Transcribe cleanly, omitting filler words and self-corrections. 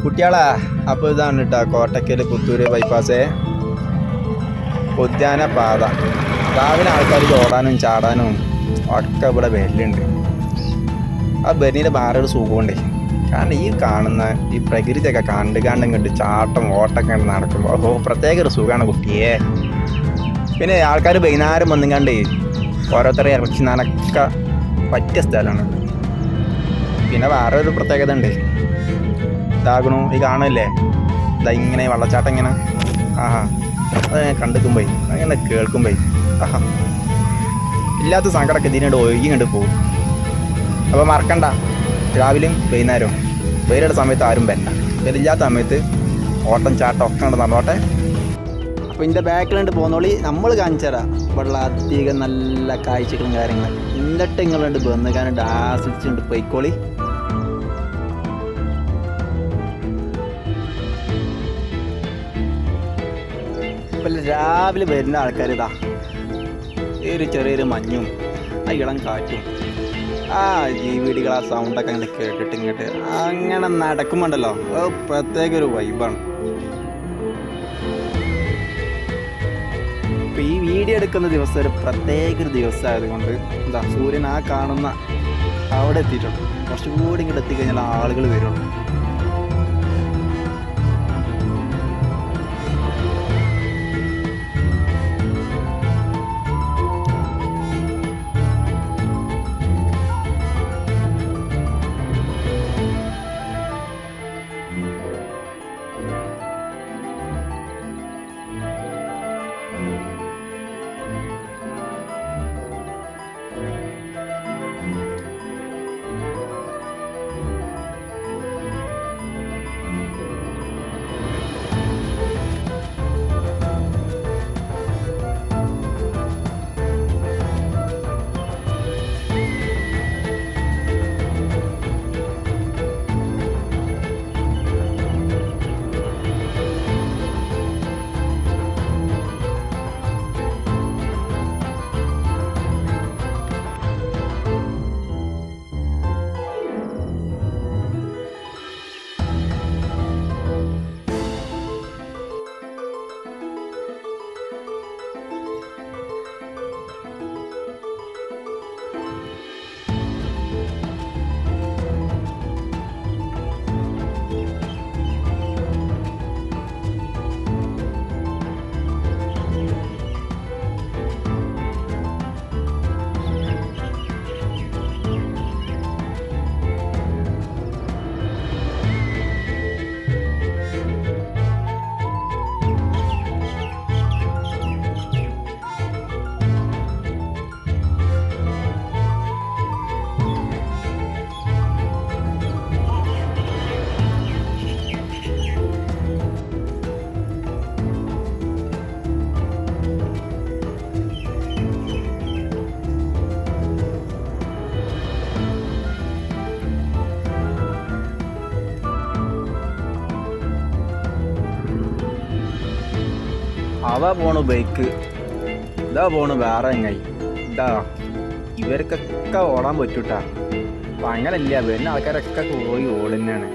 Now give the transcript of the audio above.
കുട്ടികളാ അപ്പോൾ ഇതാണ് കേട്ടോ കോട്ടക്കൽ പുത്തൂർ ബൈപ്പാസേ ഉദ്യാന പാത. രാവിലെ ആൾക്കാർ ഓടാനും ചാടാനും ഒക്കെ ഇവിടെ വരലുണ്ട്. ആ ബെന്നിൻ്റെ വേറൊരു സുഖമുണ്ടേ. കാരണം ഈ കാണുന്ന ഈ പ്രകൃതിയൊക്കെ കണ്ട് ചാട്ടം ഓട്ടൊക്കെ കണ്ട് നടക്കുമ്പോൾ പ്രത്യേക ഒരു സുഖമാണ് കുട്ടിയെ. പിന്നെ ആൾക്കാർ വൈകുന്നേരം വന്നും കണ്ടേ ഓരോരുത്തരെ ഇറച്ചി നനക്ക പറ്റിയ സ്ഥലമാണ്. പിന്നെ വേറെ ഒരു പ്രത്യേകത ഉണ്ട്. ഇതാകണു ഈ കാണുമല്ലേ, ഇതാ ഇങ്ങനെ വെള്ളച്ചാട്ടം ഇങ്ങനെ അത് കണ്ടിക്കുമ്പോയി അങ്ങനെ കേൾക്കുമ്പോയി ഇല്ലാത്ത സങ്കടമൊക്കെ ഇതിനോട് ഒഴുകി കണ്ട് പോകും. അപ്പോൾ മറക്കണ്ട, രാവിലെയും വൈകുന്നേരവും വെയിലുള്ള സമയത്ത് ആരും വരണ്ട, വെയിലില്ലാത്ത സമയത്ത് ഓട്ടം ചാട്ടം ഒക്കെ ഉണ്ട് നടന്നോട്ടെ. അപ്പോൾ ഇതിൻ്റെ ബാക്കിലുണ്ട് പോന്നോളി, നമ്മൾ കാണിച്ചുതരാം ഇവിടെയുള്ള അധികം നല്ല കാഴ്ചകളും കാര്യങ്ങളും. എന്നിട്ട് നിങ്ങളുണ്ട് വന്നുകാനുണ്ട് ആസ്വദിച്ചുകൊണ്ട് പോയിക്കോളി. ഇപ്പം രാവിലെ വരുന്ന ആൾക്കാർ ഇതാ ഈ ഒരു ചെറിയൊരു മഞ്ഞും ആ ഇളം കാറ്റും ആ ജീവിടികൾ ആ സൗണ്ടൊക്കെ അങ്ങനെ കേട്ടിട്ട് ഇങ്ങോട്ട് അങ്ങനെ നടക്കുമ്പോണ്ടല്ലോ പ്രത്യേക ഒരു വൈബാണ്. ഇപ്പം ഈ വീഡിയോ എടുക്കുന്ന ദിവസം ഒരു പ്രത്യേക ഒരു ദിവസമായതുകൊണ്ട് എന്താ സൂര്യൻ ആ കാണുന്ന അവിടെ എത്തിയിട്ടുണ്ട്. കുറച്ചുകൂടി ഇങ്ങോട്ട് എത്തിക്കഴിഞ്ഞാൽ ആളുകൾ വരുള്ളൂ. അതാ പോണു ബൈക്ക്, ഇതാ പോണു വേറെ എങ്ങായി. ഇതാ ഇവർക്കൊക്കെ ഓടാൻ പറ്റൂട്ടാ. അപ്പം അങ്ങനല്ല, വരുന്ന ആൾക്കാരൊക്കെ പോയി ഓടുന്നതാണ്.